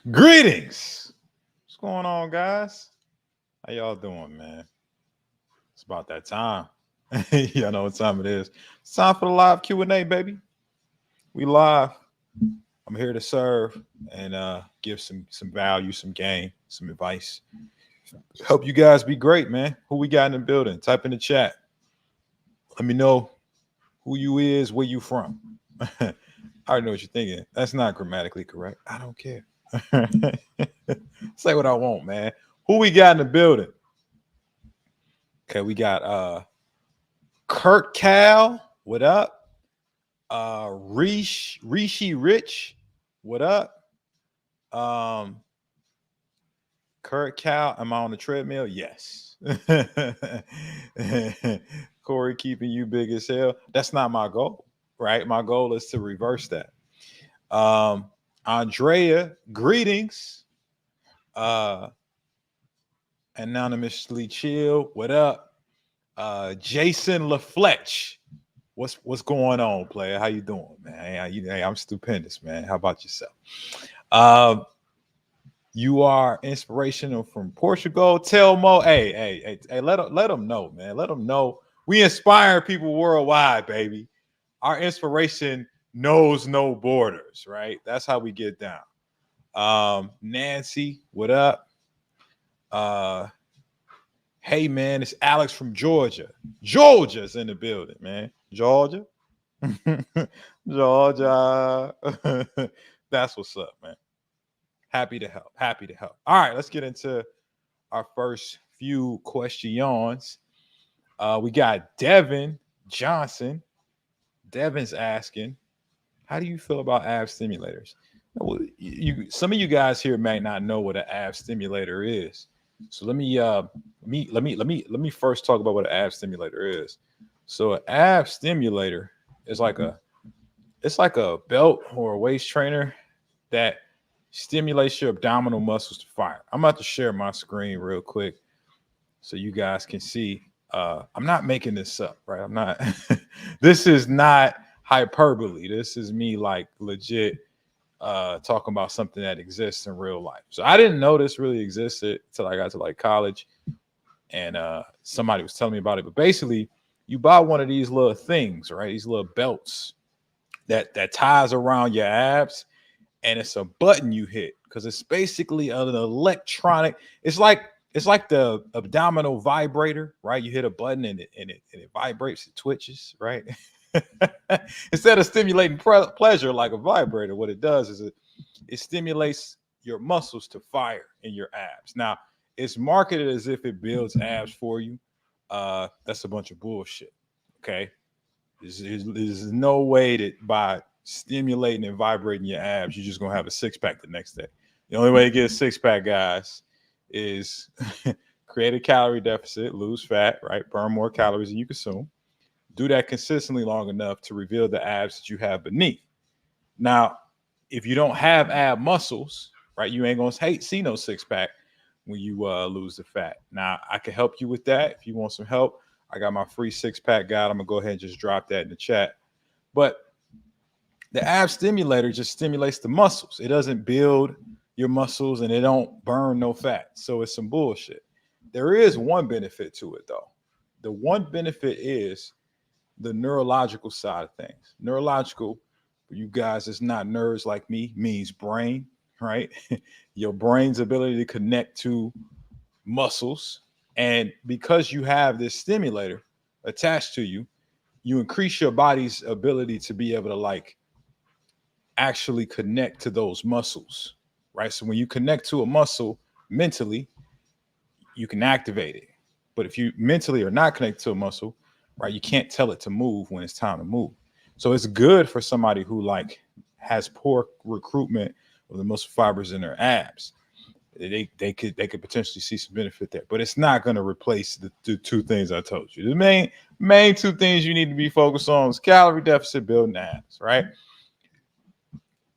Greetings. What's going on, guys? How y'all doing, man? It's about that time. Y'all know what time it is. It's time for the live Q&A, baby. We live. I'm here to serve and give some value, some game, some advice. Help you guys be great, man. Who we got in the building? Type in the chat. Let me know who you is, where you from. I already know what you're thinking. That's not grammatically correct. I don't care. Say what I want, man. Who we got in the building? Okay, we got Kurt Cal. What up? Rishi Rich. What up? Um, Kurt Cal. Am I on the treadmill? Yes. Corey keeping you big as hell. That's not my goal, right? My goal is to reverse that. Andrea, greetings. Uh, anonymously chill. What up? Jason LaFletch. What's going on, player? How you doing, man? Hey, I'm stupendous, man. How about yourself? Uh, you are inspirational from Portugal. Tell Mo, hey, let them know, man. Let them know we inspire people worldwide, baby. Our inspiration knows no borders, right? That's how we get down. Nancy, what up? Uh, hey, man, it's Alex from Georgia. Georgia's in the building, man. Georgia. Georgia. That's what's up, man. Happy to help. Happy to help. All right, let's get into our first few questions. We got Devin Johnson. Devin's asking, how do you feel about ab stimulators? Well, some of you guys here may not know what an ab stimulator is. So let me first talk about what an ab stimulator is. So an ab stimulator is like a belt or a waist trainer that stimulates your abdominal muscles to fire. I'm about to share my screen real quick so you guys can see. I'm not making this up, right? I'm not. This is not hyperbole. This is me like legit talking about something that exists in real life. So I didn't know this really existed until I got to like college, and somebody was telling me about it. But basically, you buy one of these little things, right? These little belts that ties around your abs, and it's a button you hit because it's basically an electronic. It's like the abdominal vibrator, right? You hit a button and it vibrates, it twitches, right? Instead of stimulating pleasure like a vibrator, what it does is it stimulates your muscles to fire in your abs. Now, it's marketed as if it builds abs for you. That's a bunch of bullshit. Okay, there's no way that by stimulating and vibrating your abs, you're just gonna have a six pack the next day. The only way to get a six pack, guys, is create a calorie deficit, lose fat, right? Burn more calories than you consume. Do that consistently long enough to reveal the abs that you have beneath. Now, if you don't have ab muscles, right, you ain't gonna see no six pack when you lose the fat. Now, I can help you with that. If you want some help, I got my free six pack guide. I'm gonna go ahead and just drop that in the chat. But the ab stimulator just stimulates the muscles. It doesn't build your muscles and it don't burn no fat. So it's some bullshit. There is one benefit to it though. The one benefit is the neurological side of things. Neurological, for you guys, it's not nerves like me, means brain, right? Your brain's ability to connect to muscles. And because you have this stimulator attached to you, you increase your body's ability to be able to like actually connect to those muscles, right? So when you connect to a muscle mentally, you can activate it. But if you mentally are not connected to a muscle, right, you can't tell it to move when it's time to move. So it's good for somebody who like has poor recruitment of the muscle fibers in their abs. They could potentially see some benefit there, but it's not going to replace the two things I told you. The main two things you need to be focused on is calorie deficit, building abs, right?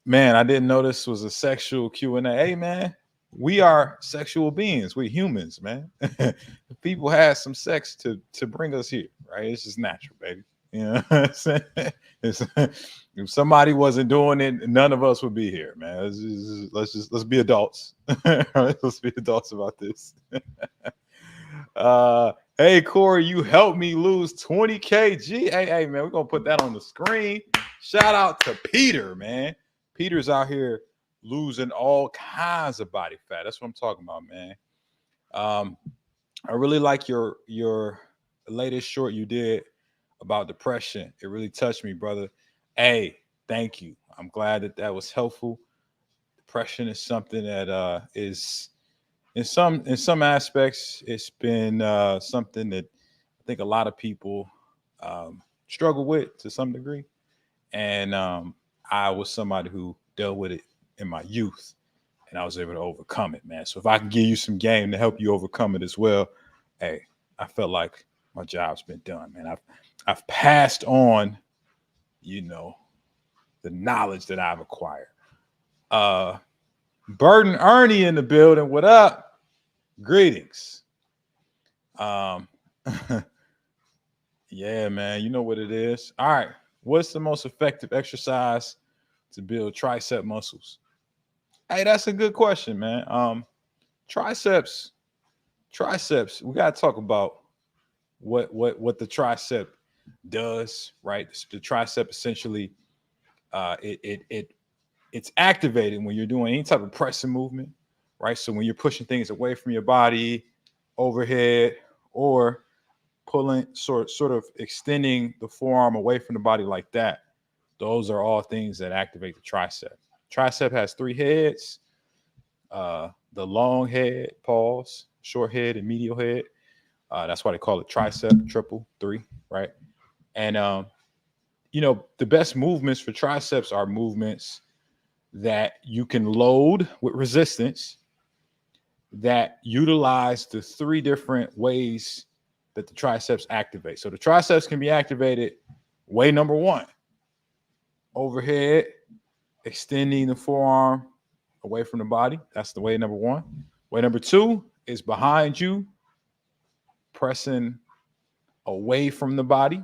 Man, I didn't know this was a sexual Q&A. Hey, man, we are sexual beings. We're humans, man. People have some sex to bring us here, right? It's just natural, baby. You know what I'm saying? If somebody wasn't doing it, none of us would be here, man. Let's be adults. Let's be adults about this. Hey Corey, you helped me lose 20 kg. Hey, man, we're gonna put that on the screen. Shout out to Peter, man. Peter's out here losing all kinds of body fat. That's what I'm talking about, man. I really like your latest short you did about depression. It really touched me, brother. Hey, thank you. I'm glad that was helpful. Depression is something that is in some aspects it's been something that I think a lot of people struggle with to some degree. And I was somebody who dealt with it in my youth, and I was able to overcome it, man. So if I can give you some game to help you overcome it as well, hey, I felt like my job's been done, man. I've passed on, the knowledge that I've acquired. Uh Burden Ernie in the building. What up? Greetings. Um yeah, man, you know what it is. All right. What's the most effective exercise to build tricep muscles? Hey, that's a good question, man. Triceps, triceps. We gotta talk about what the tricep does, right? The tricep essentially, it's activated when you're doing any type of pressing movement, right? So when you're pushing things away from your body, overhead, or pulling, sort of extending the forearm away from the body like that, those are all things that activate the tricep. Tricep has three heads: the long head, pause, short head, and medial head. That's why they call it tricep, triple three, right? And the best movements for triceps are movements that you can load with resistance that utilize the three different ways that the triceps activate. So the triceps can be activated way number one, overhead, extending the forearm away from the body. That's the way number one. Way number two is behind you, pressing away from the body,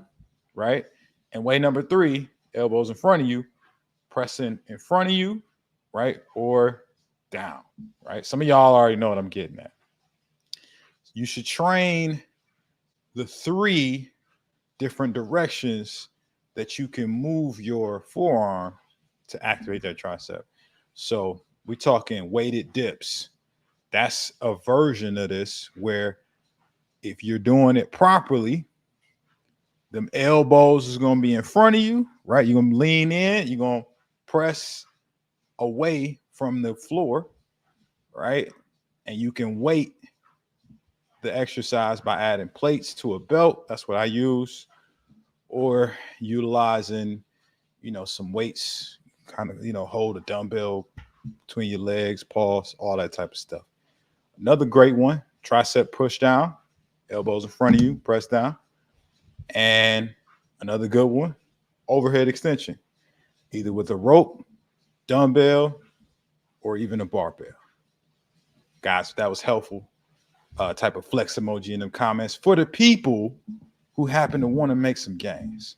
right? And way number three, elbows in front of you, pressing in front of you, right? Or down, right? Some of y'all already know what I'm getting at. You should train the three different directions that you can move your forearm to activate that tricep. So we're talking weighted dips. That's a version of this where if you're doing it properly, them elbows is going to be in front of you, right? You're going to lean in, you're going to press away from the floor, right? And you can weight the exercise by adding plates to a belt. That's what I use. Or utilizing, some weights, kind of, hold a dumbbell between your legs, pause, all that type of stuff. Another great one, tricep push down, elbows in front of you, press down. And another good one, overhead extension, either with a rope, dumbbell, or even a barbell. Guys, that was helpful. Type of flex emoji in the comments for the people who happen to want to make some gains.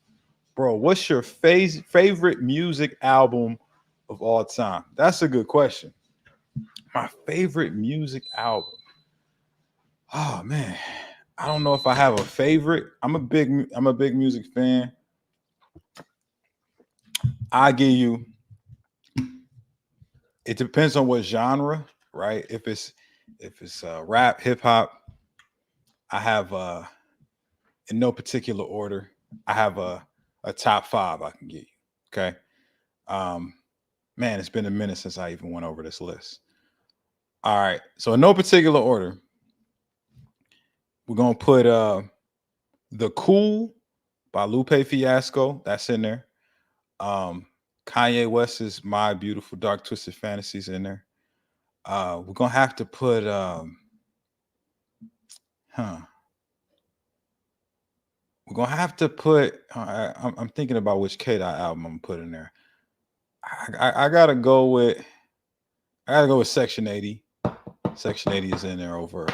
Bro, what's your favorite music album of all time? That's a good question. My favorite music album. Oh man, I don't know if I have a favorite. I'm a big music fan. I give you. It depends on what genre, right? If it's rap, hip hop, I have in no particular order. I have a top five I can give you. Okay. Um, Man, it's been a minute since I even went over this list. All right. So in no particular order, we're gonna put The Cool by Lupe Fiasco. That's in there. Um, Kanye West's My Beautiful Dark Twisted Fantasies in there. We're gonna have to put huh. We're gonna have to put. I'm thinking about which K Dot album I'm gonna put in there. I gotta go with. I gotta go with Section 80. Section 80 is in there over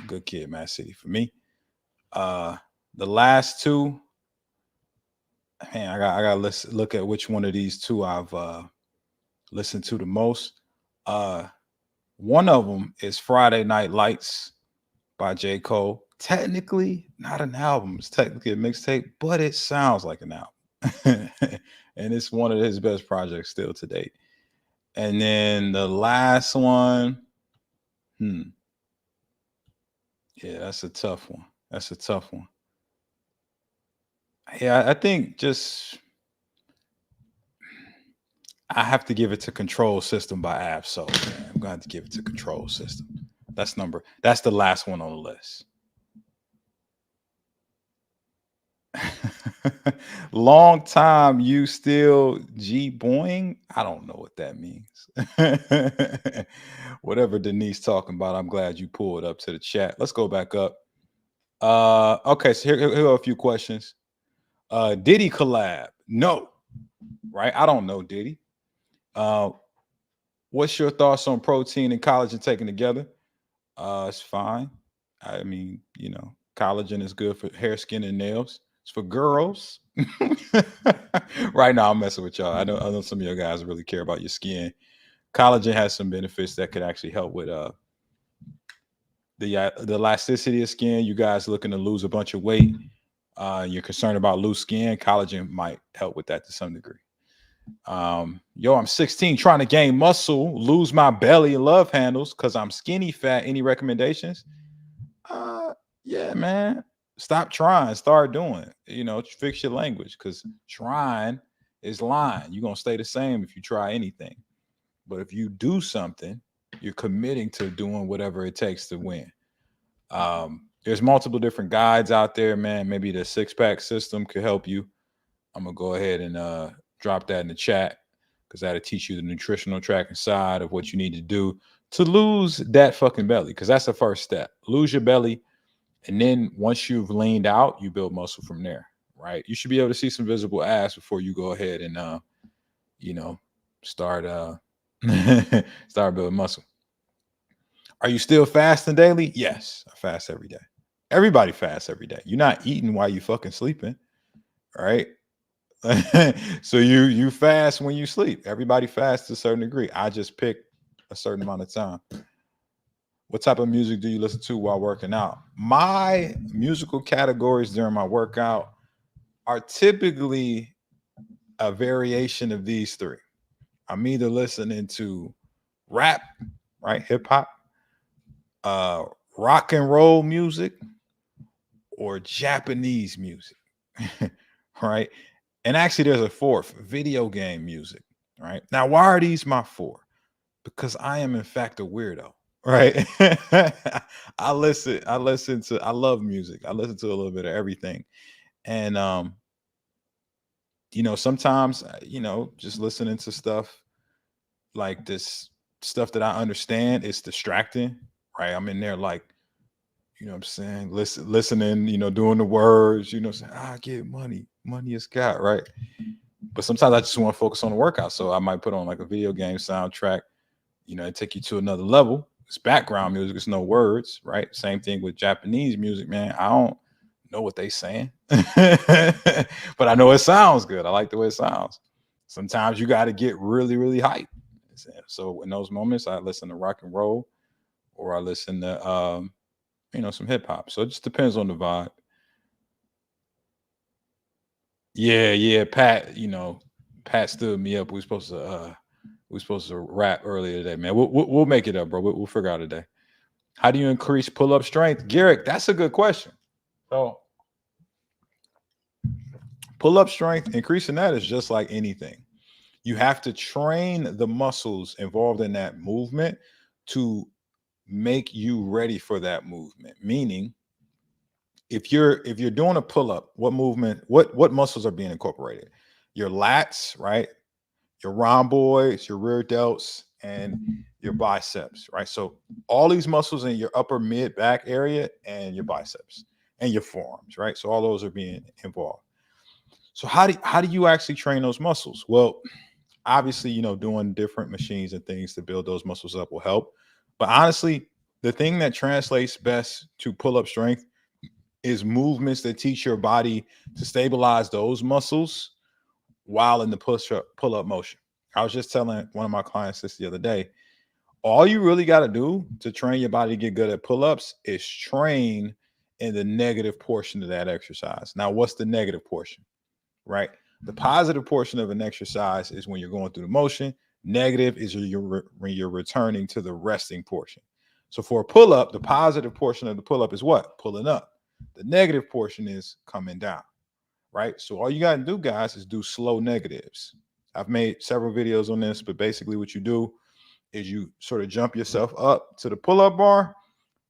Good Kid, Mad City for me. The last two, Man, I got to look at which one of these two I've listened to the most. Uh, One of them is Friday Night Lights by J. Cole. Technically, not an album. It's technically a mixtape, but it sounds like an album. And it's one of his best projects still to date. And then the last one, hmm, yeah, that's a tough one. That's a tough one. Yeah, I think just I have to give it to Control System by Absol. Man. I'm going to give it to Control System. That's the last one on the list. Long time you still G Boing. I don't know what that means. Whatever Denise talking about, I'm glad you pulled up to the chat. Let's go back up. Okay, so here are a few questions. Diddy collab? No, right? I don't know Diddy. Uh, what's your thoughts on protein and collagen taken together? It's fine. I mean, collagen is good for hair, skin, and nails. It's for girls. Right now, I'm messing with y'all. I know some of you guys really care about your skin. Collagen has some benefits that could actually help with the elasticity of skin. You guys looking to lose a bunch of weight. You're concerned about loose skin. Collagen might help with that to some degree. I'm 16 trying to gain muscle, lose my belly and love handles because I'm skinny fat. Any recommendations? Uh, yeah, man. Stop trying, start doing. Fix your language because trying is lying. You're gonna stay the same if you try anything. But if you do something, you're committing to doing whatever it takes to win. There's multiple different guides out there, man. Maybe the six pack system could help you. I'm gonna go ahead and drop that in the chat because that'll teach you the nutritional tracking side of what you need to do to lose that fucking belly. Because that's the first step. Lose your belly, and then once you've leaned out, you build muscle from there. Right? You should be able to see some visible ass before you go ahead and you know start start building muscle. Are you still fasting daily? Yes, I fast every day. Everybody fasts every day. You're not eating while you fucking sleeping, right? So you fast when you sleep. Everybody fasts to a certain degree. I just pick a certain amount of time. What type of music do you listen to while working out? My musical categories during my workout are typically a variation of these three. I'm either listening to rap, right, hip hop, uh, rock and roll music, or Japanese music, right? And actually, there's a fourth, video game music, right? Now, why are these my four? Because I am, in fact, a weirdo, right? I love music. I listen to a little bit of everything. And, sometimes, just listening to stuff like this, stuff that I understand is distracting, right? I'm in there like, you know what I'm saying? Listening, doing the words, saying, I get money. Money is God, right? But sometimes I just want to focus on the workout. So I might put on like a video game soundtrack, it take you to another level. It's background music, it's no words, right? Same thing with Japanese music, man. I don't know what they saying, but I know it sounds good. I like the way it sounds. Sometimes you got to get really, really hyped. So in those moments, I listen to rock and roll or I listen to some hip hop. So it just depends on the vibe. Yeah, yeah. Pat stood me up. We supposed to rap earlier today, man. We'll make it up, bro. We'll figure out a day. How do you increase pull up strength, Garrick? That's a good question. So pull up strength, increasing that is just like anything. You have to train the muscles involved in that movement to make you ready for that movement. Meaning, if you're doing a pull up, what muscles are being incorporated? Your lats, right? Your rhomboids, your rear delts, and your biceps, right? So all these muscles in your upper mid back area and your biceps and your forearms, right? So all those are being involved. So how do you actually train those muscles? Well, obviously, doing different machines and things to build those muscles up will help. But honestly, the thing that translates best to pull up strength is movements that teach your body to stabilize those muscles while in the pull-up motion. I was just telling one of my clients this the other day. All you really got to do to train your body to get good at pull-ups is train in the negative portion of that exercise. Now, what's the negative portion? Right? The positive portion of an exercise is when you're going through the motion. Negative is when you're returning to the resting portion. So for a pull-up, the positive portion of the pull-up is what? Pulling up. The negative portion is coming down, right? So all you got to do, guys, is do slow negatives. I've made several videos on this, but basically what you do is you sort of jump yourself up to the pull-up bar,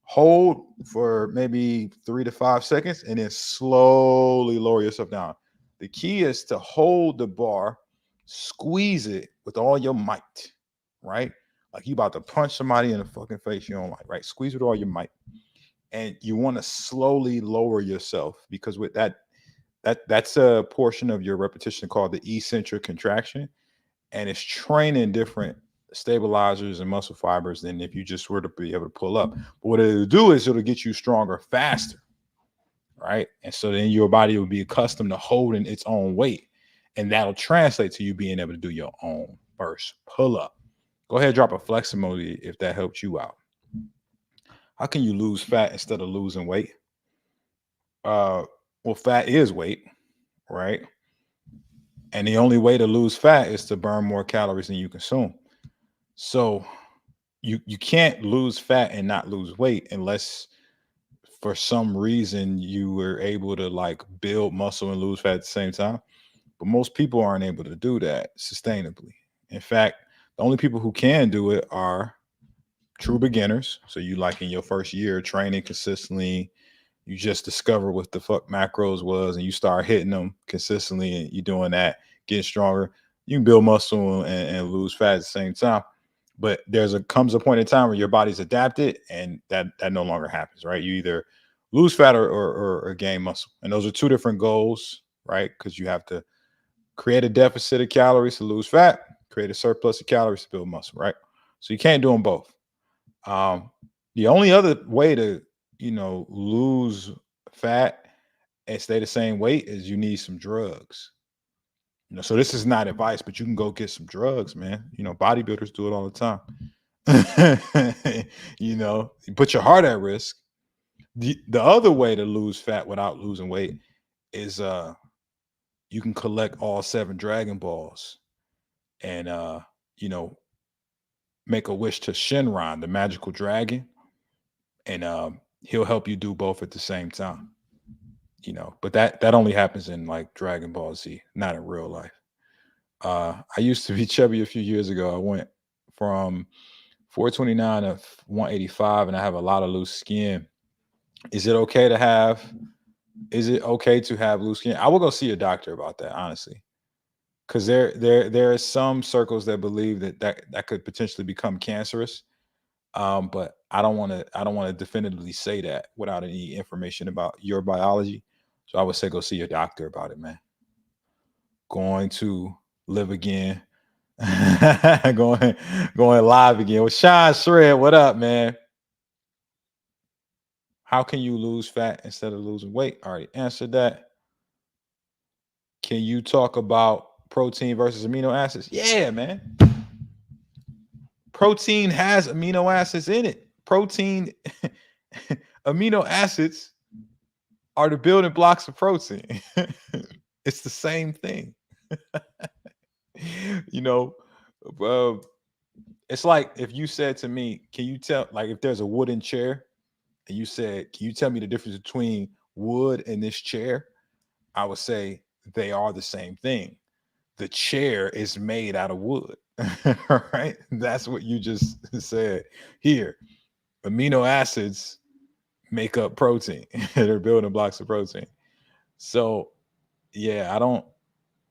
hold for maybe 3 to 5 seconds, and then slowly lower yourself down. The key is to hold the bar, squeeze it with all your might, right? Like you about to punch somebody in the fucking face you don't like, right? Squeeze with all your might. And you want to slowly lower yourself, because with that's a portion of your repetition called the eccentric contraction, and it's training different stabilizers and muscle fibers than if you just were to be able to pull up. But what it'll do is it'll get you stronger faster, right? And so then your body will be accustomed to holding its own weight, and that'll translate to you being able to do your own first pull up. Go ahead, drop a flex emoji if that helps you out. How can you lose fat instead of losing weight? Well, fat is weight, right? And the only way to lose fat is to burn more calories than you consume. So you can't lose fat and not lose weight unless for some reason you were able to like build muscle and lose fat at the same time. But most people aren't able to do that sustainably. In fact, the only people who can do it are true beginners. So you like in your first year training consistently, you just discover what the fuck macros was and you start hitting them consistently and you're doing that, getting stronger. You can build muscle and lose fat at the same time. But comes a point in time where your body's adapted and that no longer happens, right? You either lose fat or gain muscle. And those are two different goals, right? Because you have to create a deficit of calories to lose fat, create a surplus of calories to build muscle, right? So you can't do them both. The only other way to, lose fat and stay the same weight is you need some drugs. So this is not advice, but you can go get some drugs, man. Bodybuilders do it all the time. You put your heart at risk. The other way to lose fat without losing weight is you can collect all 7 Dragon Balls and make a wish to Shenron, the magical dragon, and he'll help you do both at the same time. But that only happens in like Dragon Ball Z, not in real life. I used to be chubby a few years ago. I went from 429 to 185, and I have a lot of loose skin. Is it okay to have loose skin? I will go see a doctor about that, honestly. Because there are some circles that believe that could potentially become cancerous. But I don't want to definitively say that without any information about your biology. So I would say go see your doctor about it, man. Going to live again. going live again with Sean Shred. What up, man? How can you lose fat instead of losing weight? I already answered that. Can you talk about protein versus amino acids? Yeah, man. Protein has amino acids in it. Protein, amino acids are the building blocks of protein. It's the same thing. It's like if you said to me, can you tell, like if there's a wooden chair and you said, can you tell me the difference between wood and this chair? I would say they are the same thing. The chair is made out of wood, right? That's what you just said here. Amino acids make up protein. They're building blocks of protein. So yeah,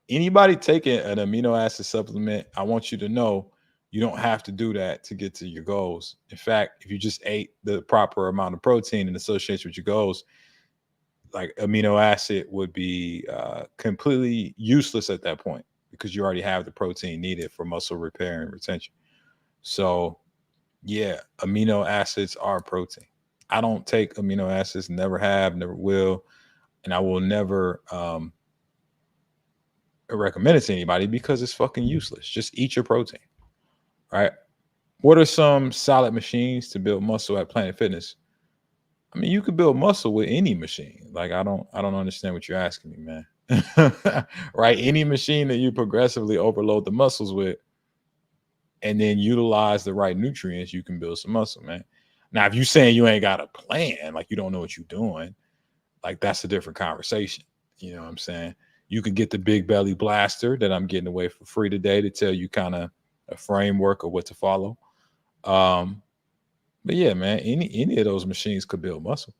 anybody taking an amino acid supplement, I want you to know you don't have to do that to get to your goals. In fact, if you just ate the proper amount of protein in association with your goals, like amino acid would be completely useless at that point because you already have the protein needed for muscle repair and retention. So yeah, amino acids are protein. I don't take amino acids, never have, never will, and I will never recommend it to anybody because it's fucking useless. Just eat your protein, right? What are some solid machines to build muscle at Planet Fitness? I mean, you could build muscle with any machine. Like I don't understand what you're asking me, man. Right? Any machine that you progressively overload the muscles with and then utilize the right nutrients, you can build some muscle, man. Now, if you saying you ain't got a plan, like you don't know what you're doing, like that's a different conversation. You know what I'm saying? You could get the big belly blaster that I'm getting away for free today to tell you kind of a framework of what to follow. Um, but yeah, man, any of those machines could build muscle.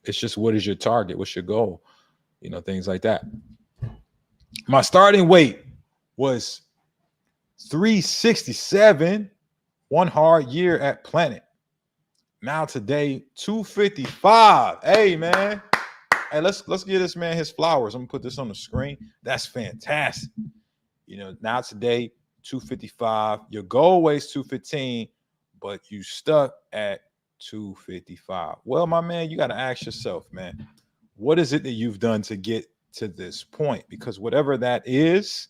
It's just what is your target? What's your goal? You know, things like that. My starting weight was 367, one hard year at Planet. Now today, 255. Hey, man. Hey, let's give this man his flowers. I'm gonna put this on the screen. That's fantastic. You know, now today, 255. Your goal weighs 215, but you stuck at 255. Well, my man, you got to ask yourself, man, what is it that you've done to get to this point? Because whatever that is,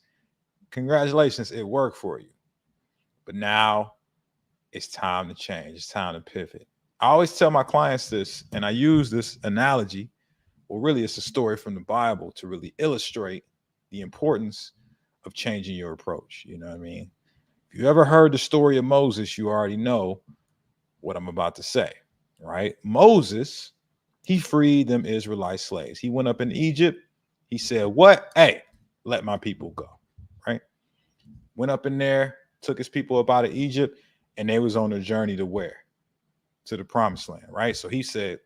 congratulations, it worked for you. But now it's time to change. It's time to pivot. I always tell my clients this, and I use this analogy. Well, really, it's a story from the Bible to really illustrate the importance of changing your approach. You know what I mean? If you ever heard the story of Moses, you already know what I'm about to say, right? Moses, he freed them Israelite slaves. He went up in Egypt. He said, what? Hey, let my people go, right? Went up in there, took his people up out of Egypt, and they was on a journey to where? To the promised land, right? So he said,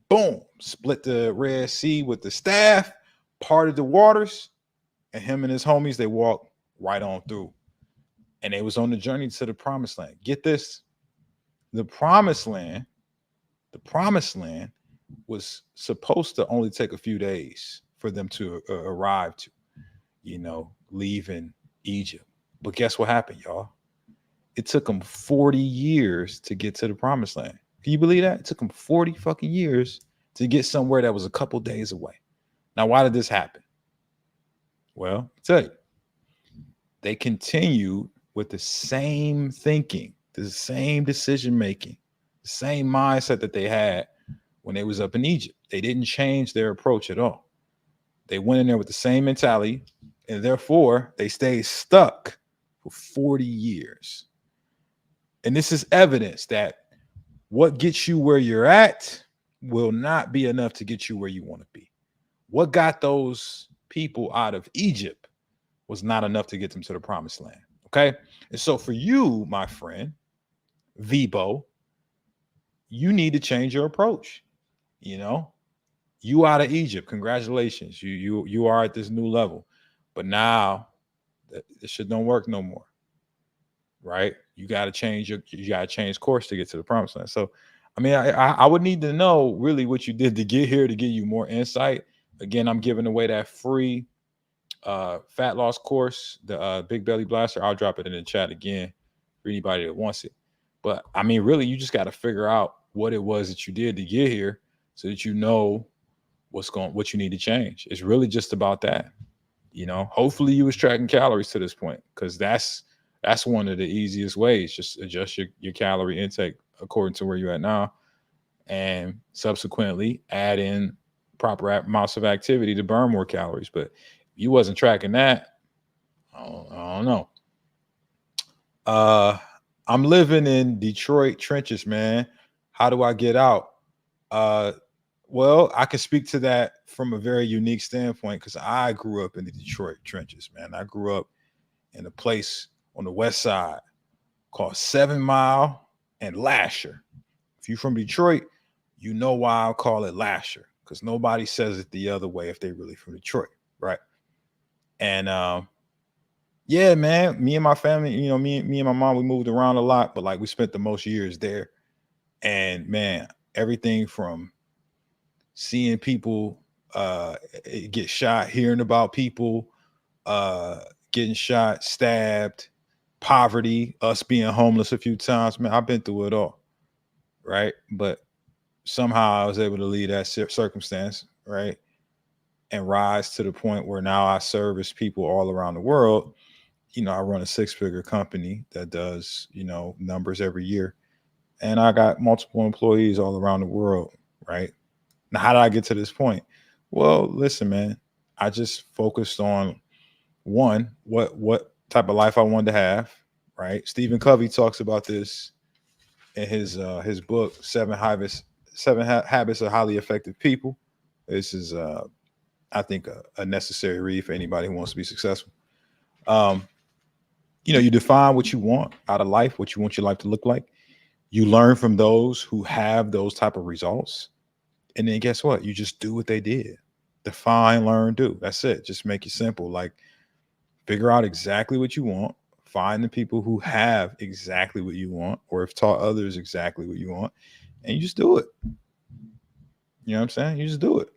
boom, split the Red Sea with the staff, parted the waters, and him and his homies, they walked right on through. And they was on the journey to the promised land. Get this. The promised land was supposed to only take a few days for them to arrive to, you know, leaving Egypt. But guess what happened, y'all? It took them 40 years to get to the promised land. Can you believe that? It took them 40 fucking years to get somewhere that was a couple days away. Now, why did this happen? Well, I'll tell you. They continued with the same thinking, the same decision making, the same mindset that they had when they was up in Egypt. They didn't change their approach at all. They went in there with the same mentality, and therefore they stayed stuck for 40 years. And this is evidence that what gets you where you're at will not be enough to get you where you want to be. What got those people out of Egypt was not enough to get them to the promised land. Okay. And so for you, my friend, Vibo, you need to change your approach. You know, you out of Egypt. Congratulations. You are at this new level. But now this shit don't work no more. Right? You got to change course to get to the promised land. So I mean, I would need to know really what you did to get here to give you more insight. Again, I'm giving away that free fat loss course, the Big Belly Blaster. I'll drop it in the chat again for anybody that wants it. But I mean, really, you just got to figure out what it was that you did to get here so that you know what you need to change. It's really just about that. You know, hopefully you was tracking calories to this point, because that's one of the easiest ways. Just adjust your calorie intake according to where you're at now, and subsequently add in proper amounts of activity to burn more calories. But if you wasn't tracking that, I don't know. I'm living in Detroit trenches, man. How do I get out? Well, I can speak to that from a very unique standpoint because I grew up in the Detroit trenches, man. I grew up in a place on the west side called 7 Mile and Lasher. If you're from Detroit, you know why I call it Lasher, because nobody says it the other way if they really from Detroit, right? And yeah, man, me and my family, you know, me and my mom, we moved around a lot, but like we spent the most years there. And man, everything from seeing people get shot, hearing about people getting shot, stabbed, poverty, us being homeless a few times, man, I've been through it all, right? But somehow I was able to leave that circumstance, right? And rise to the point where now I service people all around the world. I run a 6-figure company that does, numbers every year. And I got multiple employees all around the world, right? Now, how did I get to this point? Well, listen, man, I just focused on one, what type of life I wanted to have, right? Stephen Covey talks about this in his book, Habits of Highly Effective People. This is I think a necessary read for anybody who wants to be successful. Um, you define what you want out of life, what you want your life to look like. You learn from those who have those type of results. And then guess what? You just do what they did. Define, learn, do. That's it. Just make it simple. Like, figure out exactly what you want. Find the people who have exactly what you want, or have taught others exactly what you want, and you just do it. You know what I'm saying? You just do it.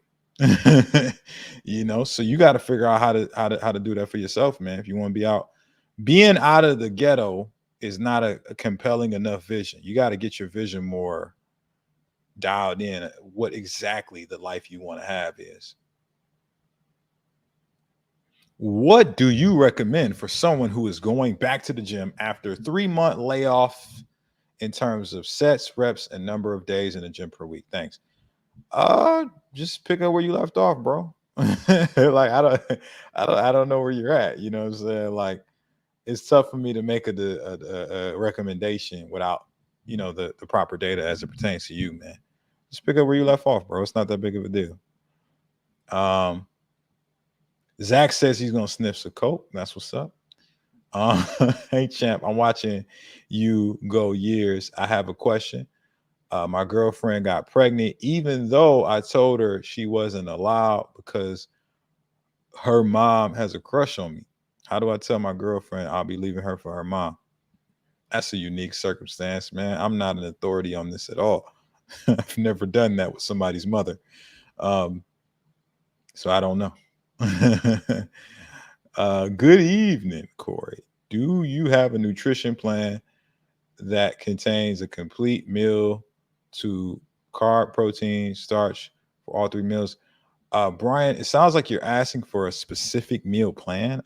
So you got to figure out how to do that for yourself, man. If you want to be out, being out of the ghetto is not a compelling enough vision. You got to get your vision more dialed in. What exactly the life you want to have is. What do you recommend for someone who is going back to the gym after a 3-month layoff in terms of sets, reps, and number of days in the gym per week? Thanks. Just pick up where you left off, bro. Like, I don't know where you're at. You know what I'm saying? Like, it's tough for me to make a recommendation without, the proper data as it pertains to you, man. Just pick up where you left off, bro. It's not that big of a deal. Zach says he's gonna sniff some coke. That's what's up. Hey champ, I'm watching you go years. I have a question. My girlfriend got pregnant, even though I told her she wasn't allowed because her mom has a crush on me. How do I tell my girlfriend I'll be leaving her for her mom? That's a unique circumstance, man. I'm not an authority on this at all. I've never done that with somebody's mother. So I don't know. Good evening, Corey. Do you have a nutrition plan that contains a complete meal to carb, protein, starch for all 3 meals? Brian, it sounds like you're asking for a specific meal plan.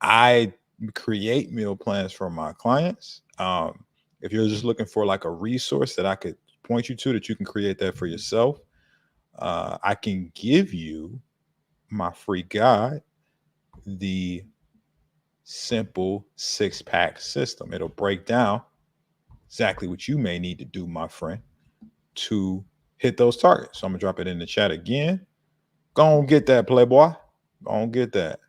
I create meal plans for my clients. If you're just looking for like a resource that I could point you to that you can create that for yourself, I can give you my free guide, the simple 6-pack system. It'll break down exactly what you may need to do, my friend, to hit those targets. So I'm gonna drop it in the chat again. Go on, get that, Playboy. Go on, get that.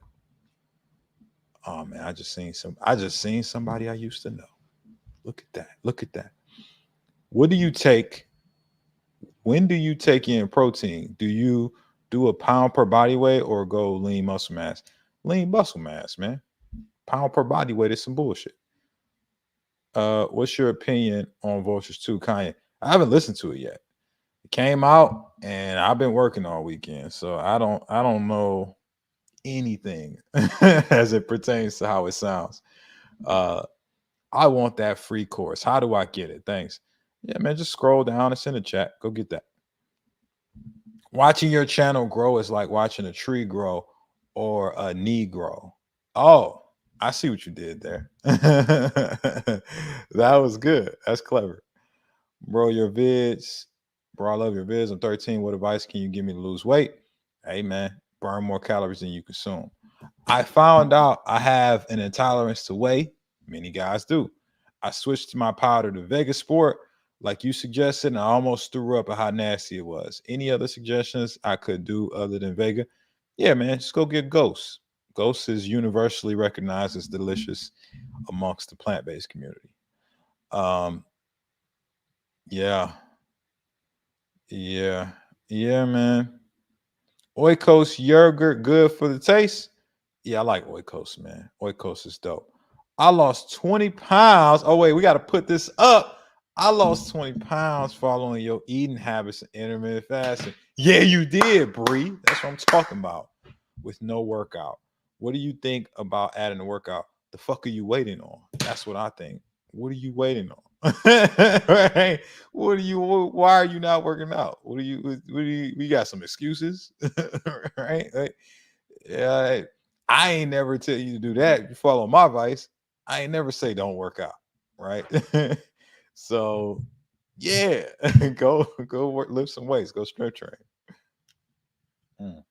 Oh man, I just seen somebody I used to know. Look at that. Look at that. What do you take? When do you take in protein? Do you do a pound per body weight or go lean muscle mass? Lean muscle mass, man. Pound per body weight is some bullshit. What's your opinion on Vultures 2, Kanye? I haven't listened to it yet. It came out and I've been working all weekend, so I don't know anything as it pertains to how it sounds. I want that free course. How do I get it? Thanks. Yeah, man, just scroll down. It's in the chat. Go get that. Watching your channel grow is like watching a tree grow or a knee grow. Oh, I see what you did there. That was good. That's clever. Bro, your vids. Bro, I love your vids. I'm 13. What advice can you give me to lose weight? Hey, man, burn more calories than you consume. I found out I have an intolerance to whey. Many guys do. I switched to my powder to Vega Sport, like you suggested, and I almost threw up at how nasty it was. Any other suggestions I could do other than Vega? Yeah, man, just go get Ghost. Ghost is universally recognized as delicious amongst the plant-based community. Yeah, yeah, man. Oikos yogurt, good for the taste. Yeah, I like Oikos, man. Oikos is dope. I lost 20 pounds. Oh, wait, we got to put this up. I lost 20 pounds following your eating habits and intermittent fasting. Yeah, you did, Bree. That's what I'm talking about. With no workout. What do you think about adding a workout? The fuck are you waiting on? That's what I think. What are you waiting on? Right? Why are you not working out? We got some excuses, right? Like, yeah, I ain't never tell you to do that. If you follow my advice, I ain't never say don't work out, right? So yeah, go work, lift some weights, go strength train. Mm.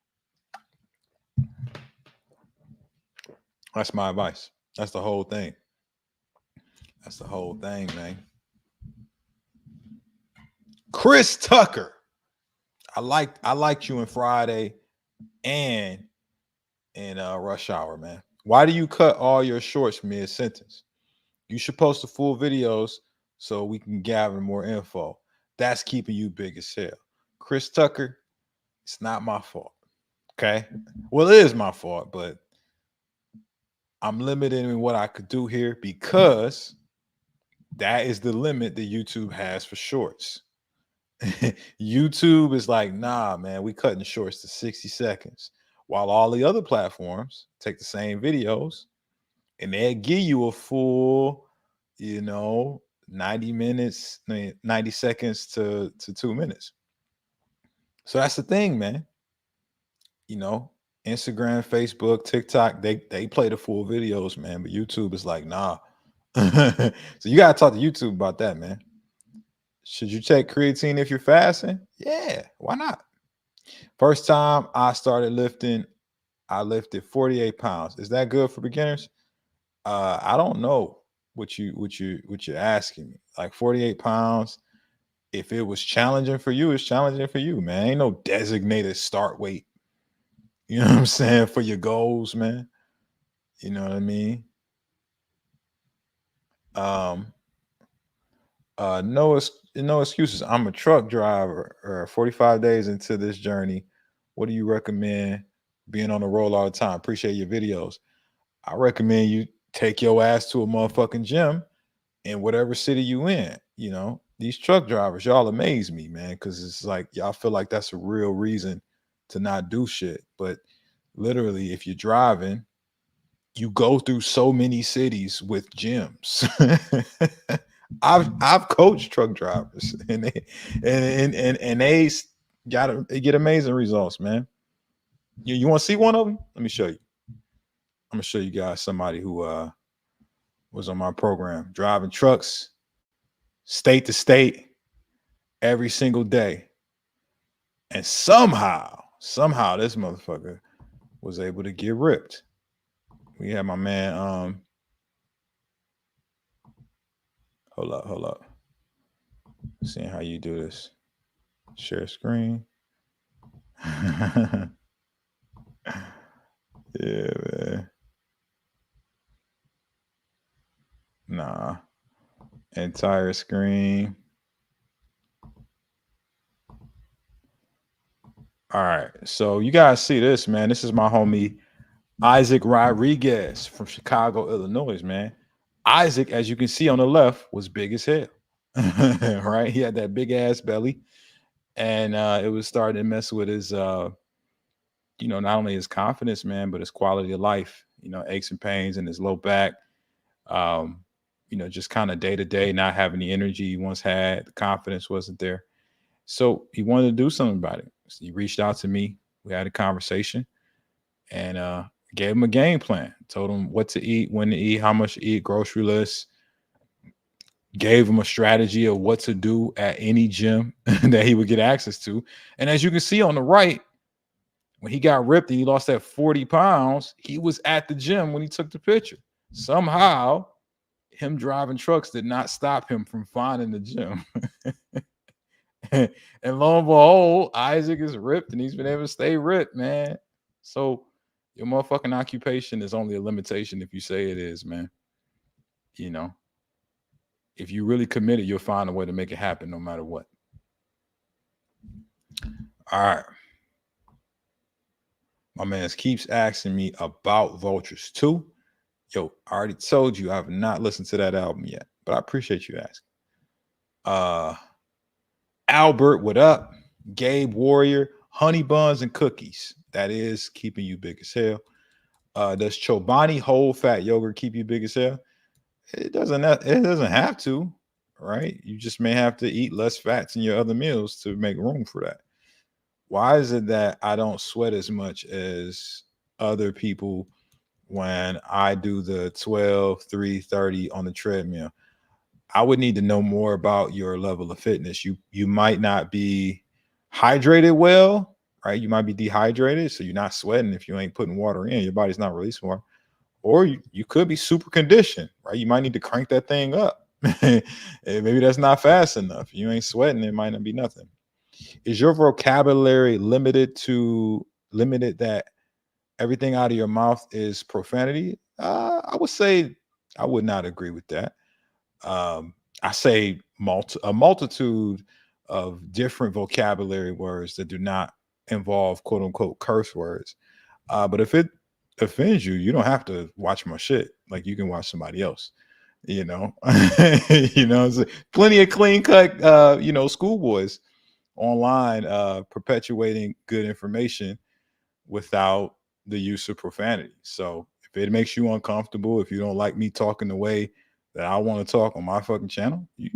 That's my advice. That's the whole thing. That's the whole thing, man. Chris Tucker. I liked you in Friday and in Rush Hour, man. Why do you cut all your shorts mid sentence? You should post the full videos so we can gather more info. That's keeping you big as hell. Chris Tucker, it's not my fault. Okay. Well, it is my fault, but I'm limited in what I could do here because that is the limit that YouTube has for shorts. YouTube is like, nah, man, we cutting shorts to 60 seconds. While all the other platforms take the same videos and they give you a full, 90 minutes, 90 seconds to 2 minutes. So that's the thing, man. You know, Instagram, Facebook, TikTok, they play the full videos, man. But YouTube is like, nah. So you gotta talk to YouTube about that, man. Should you take creatine if you're fasting? Yeah, why not? First time I started lifting, I lifted 48 pounds. Is that good for beginners? I don't know what you're asking me. Like 48 pounds. If it was challenging for you, it's challenging for you, man. Ain't no designated start weight. You know what I'm saying? For your goals, man. You know what I mean? Um, no excuses. I'm a truck driver. 45 days into this journey. What do you recommend being on the road all the time? Appreciate your videos. I recommend you take your ass to a motherfucking gym in whatever city you in. These truck drivers, y'all amaze me, man, because it's like y'all feel like that's a real reason to not do shit. But literally, if you're driving, you go through so many cities with gyms. I've coached truck drivers, and they get amazing results, man. You want to see one of them? Let me show you. I'm gonna show you guys somebody who was on my program driving trucks state to state every single day, and somehow this motherfucker was able to get ripped. We had my man. Hold up. Seeing how you do this. Share screen. Yeah, man. Nah. Entire screen. All right. So you guys see this, man. This is my homie Isaac Rodriguez from Chicago, Illinois, man. Isaac, as you can see on the left, was big as hell. Right? He had that big ass belly. And it was starting to mess with his not only his confidence, man, but his quality of life, aches and pains in his low back. Um, just kind of day to day, not having the energy he once had, the confidence wasn't there. So he wanted to do something about it. So he reached out to me. We had a conversation and gave him a game plan. Told him what to eat, when to eat, how much to eat, grocery list. Gave him a strategy of what to do at any gym that he would get access to. And as you can see on the right, when he got ripped and he lost that 40 pounds, he was at the gym when he took the picture. Somehow, him driving trucks did not stop him from finding the gym. And lo and behold, Isaac is ripped and he's been able to stay ripped, man. So your motherfucking occupation is only a limitation if you say it is, man. If you really committed, you'll find a way to make it happen no matter what. All right. My man keeps asking me about Vultures 2. Yo, I already told you I have not listened to that album yet, but I appreciate you asking. Albert, what up? Gabe Warrior, honey buns and cookies. That is keeping you big as hell. Does Chobani whole fat yogurt keep you big as hell? It doesn't have to, right? You just may have to eat less fats in your other meals to make room for that. Why is it that I don't sweat as much as other people when I do the 12, 3, 30 on the treadmill? I would need to know more about your level of fitness. You might not be hydrated well, right? You might be dehydrated, so you're not sweating if you ain't putting water in. Your body's not releasing water. Or you could be super conditioned, right? You might need to crank that thing up. And maybe that's not fast enough. You ain't sweating, it might not be nothing. Is your vocabulary limited that everything out of your mouth is profanity? I would say I would not agree with that. I say a multitude of different vocabulary words that do not involve quote unquote curse words. But if it offends you, you don't have to watch my shit. Like you can watch somebody else. You know, plenty of clean cut, schoolboys online perpetuating good information without the use of profanity. So if it makes you uncomfortable, if you don't like me talking the way that I want to talk on my fucking channel, you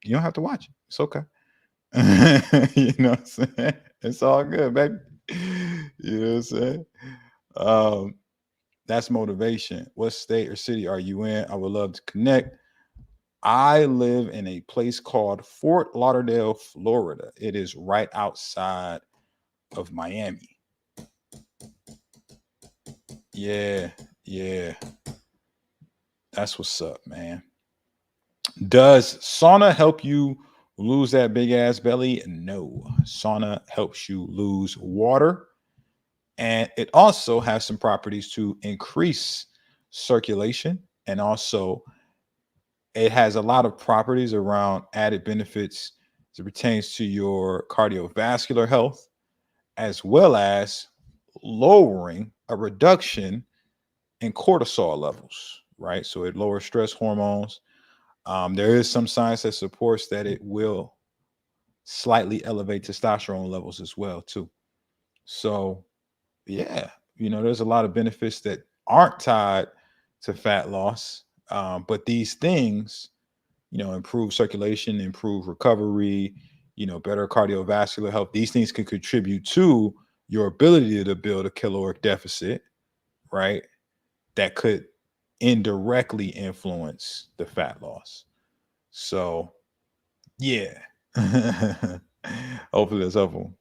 don't have to watch it. It's okay. You know what I'm saying? It's all good, baby. You know what I'm saying? Um, that's motivation. What state or city are you in? I would love to connect. I live in a place called Fort Lauderdale, Florida. It is right outside of Miami. Yeah, yeah. That's what's up, man. Does sauna help you lose that big ass belly? No. Sauna helps you lose water, and it also has some properties to increase circulation, and also it has a lot of properties around added benefits as it pertains to your cardiovascular health, as well as lowering a reduction in cortisol levels, right? So it lowers stress hormones. There is some science that supports that it will slightly elevate testosterone levels as well, too. So, yeah, there's a lot of benefits that aren't tied to fat loss, but these things, improve circulation, improve recovery, better cardiovascular health. These things can contribute to your ability to build a caloric deficit, right? That could indirectly influence the fat loss. So, yeah. Hopefully that's helpful.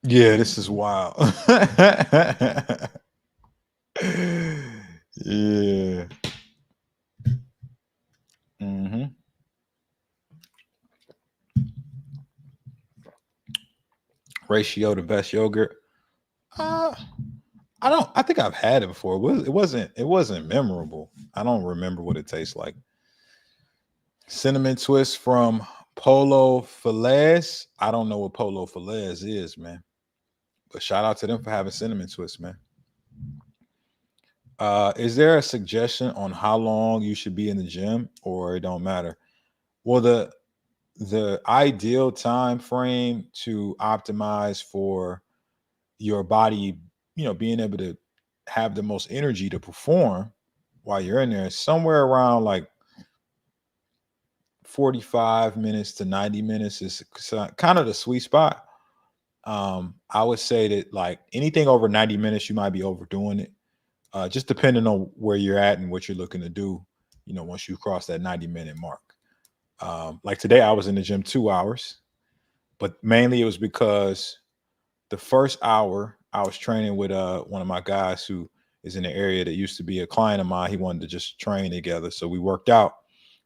Yeah, this is wild. Yeah. Hmm. Ratio to best yogurt. Uh, I think I've had it before. It wasn't memorable. I don't remember what it tastes like. Cinnamon twist from Polo Falaise. I don't know what Polo Falaise is, man. But shout out to them for having cinnamon twist, man. Is there a suggestion on how long you should be in the gym, or it don't matter? Well, the ideal time frame to optimize for your body, being able to have the most energy to perform while you're in there is somewhere around like 45 minutes to 90 minutes is kind of the sweet spot. I would say that like anything over 90 minutes, you might be overdoing it. Just depending on where you're at and what you're looking to do, once you cross that 90-minute mark. Like today, I was in the gym 2 hours, but mainly it was because the first hour I was training with one of my guys who is in the area that used to be a client of mine. He wanted to just train together, so we worked out,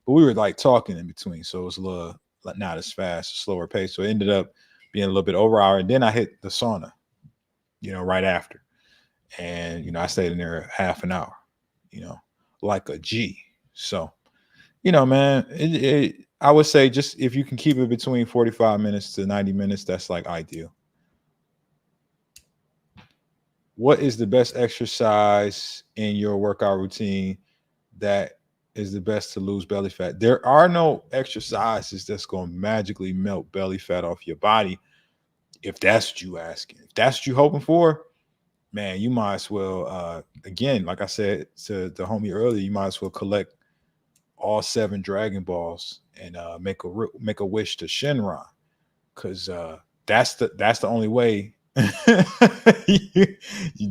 but we were like talking in between, so it was a little like not as fast, slower pace. So it ended up being a little bit over an hour, and then I hit the sauna, right after, and I stayed in there half an hour, you know, like a G. So man, I would say just if you can keep it between 45 minutes to 90 minutes, that's like ideal. What is the best exercise in your workout routine that is the best to lose belly fat? There are no exercises that's going to magically melt belly fat off your body. If that's what you asking, if that's what you hoping for, man, you might as well again, like I said to the homie earlier, you might as well collect all seven Dragon Balls and make a wish to Shenron, because that's the only way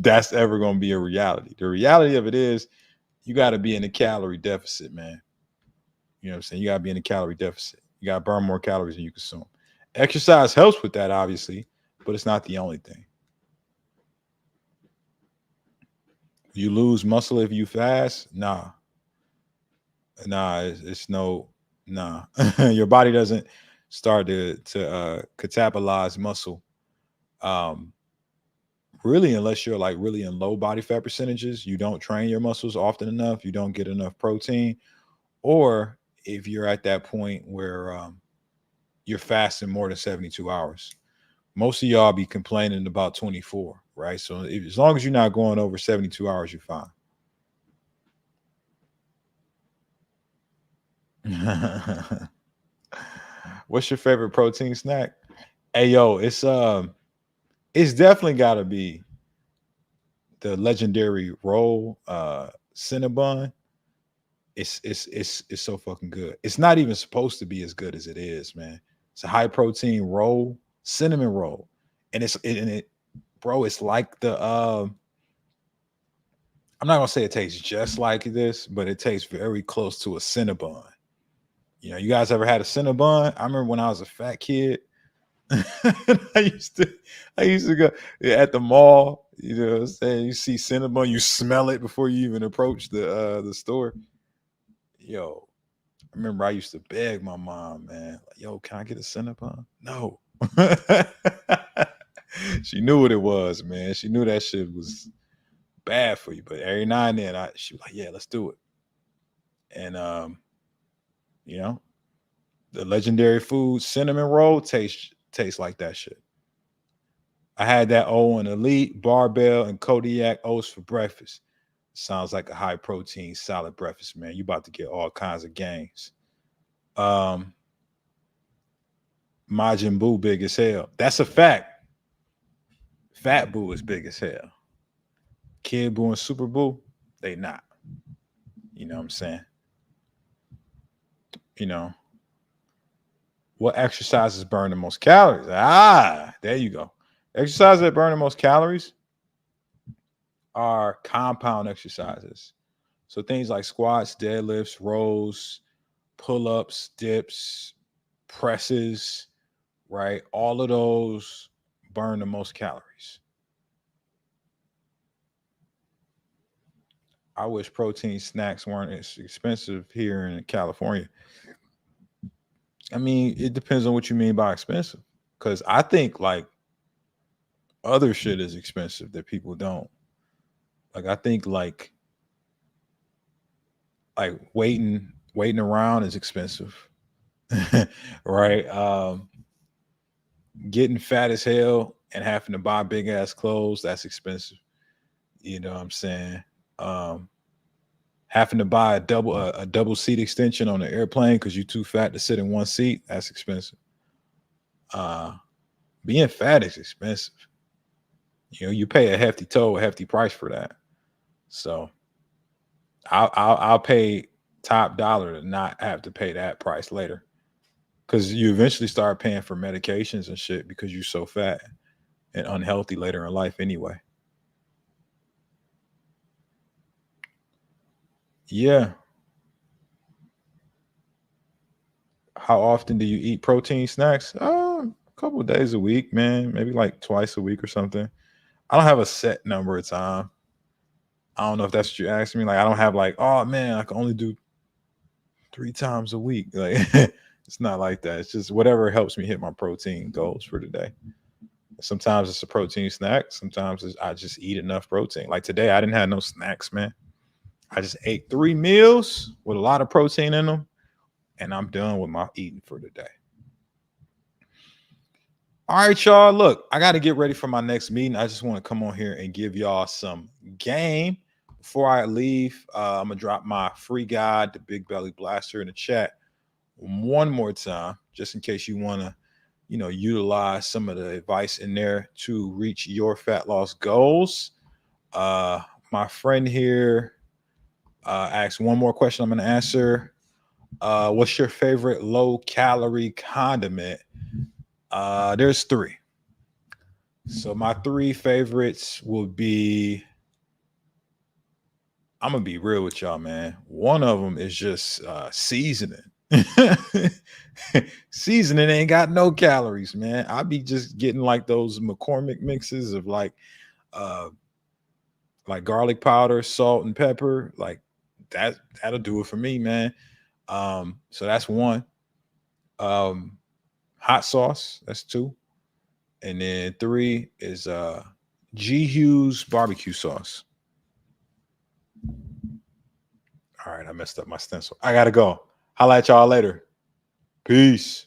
that's ever going to be a reality. The reality of it is you got to be in a calorie deficit, man. You know what I'm saying? You got to be in a calorie deficit. You got to burn more calories than you consume. Exercise helps with that, obviously, but it's not the only thing. You lose muscle if you fast? Nah, it's no, nah. Your body doesn't start to catabolize muscle. Um, really, unless you're like really in low body fat percentages, you don't train your muscles often enough, you don't get enough protein, or if you're at that point where you're fasting more than 72 hours. Most of y'all be complaining about 24, right? So as long as you're not going over 72 hours, you're fine. What's your favorite protein snack? Hey yo, it's definitely gotta be the legendary roll Cinnabon. It's so fucking good. It's not even supposed to be as good as it is, man. It's a high protein roll, cinnamon roll. And bro, it's like the I'm not gonna say it tastes just like this, but it tastes very close to a Cinnabon. You know, you guys ever had a Cinnabon? I remember when I was a fat kid. I used to I used to go at the mall, you know what I'm saying? You see Cinnabon, you smell it before you even approach the store. Yo, I remember I used to beg my mom, man, like, yo, can I get a Cinnabon? No. She knew what it was, man. She knew that shit was bad for you. But every now and then she was like, yeah, let's do it. And you know, the legendary food cinnamon roll tastes like that shit. I had that Owen Elite, Barbell, and Kodiak oats for breakfast. Sounds like a high protein solid breakfast, man. You about to get all kinds of gains. Um, Majin Buu big as hell. That's a fact. Fat Buu is big as hell. Kid Buu and Super Buu, they not. You know what I'm saying? You know, what exercises burn the most calories? Ah, there you go. Exercises that burn the most calories are compound exercises. So things like squats, deadlifts, rows, pull-ups, dips, presses, right? All of those burn the most calories. I wish protein snacks weren't as expensive here in California. I mean, it depends on what you mean by expensive. Because I think like other shit is expensive that people don't. Like I think like waiting around is expensive. Right? Getting fat as hell and having to buy big ass clothes, that's expensive. You know what I'm saying? Um, Having to buy a double seat extension on the airplane because you're too fat to sit in one seat, that's expensive. Uh, Being fat is expensive. You know, you pay a hefty toll, a hefty price for that. So I'll pay top dollar to not have to pay that price later. Because you eventually start paying for medications and shit because you're so fat and unhealthy later in life anyway. Yeah. How often do you eat protein snacks? A couple of days a week, man. Maybe like twice a week or something. I don't have a set number of time. I don't know if that's what you're asking me. Like, I don't have like, oh man, I can only do 3 times a week. Like, it's not like that. It's just whatever helps me hit my protein goals for the day. Sometimes it's a protein snack. Sometimes I just eat enough protein. Like today, I didn't have no snacks, man. I just ate 3 meals with a lot of protein in them, and I'm done with my eating for the day. All right, y'all. Look, I got to get ready for my next meeting. I just want to come on here and give y'all some game. Before I leave, I'm going to drop my free guide, the Big Belly Blaster, in the chat one more time, just in case you want to, utilize some of the advice in there to reach your fat loss goals. My friend here asked one more question I'm going to answer. What's your favorite low calorie condiment? There's three. So my three favorites will be, I'm gonna be real with y'all, man. One of them is just seasoning. Seasoning ain't got no calories, man. I be just getting like those McCormick mixes of uh like garlic powder, salt, and pepper. Like that'll do it for me, man. So that's one. Um, hot sauce, that's two. And then three is G Hughes barbecue sauce. All right, I messed up my stencil. I gotta go. Holla at y'all later. Peace.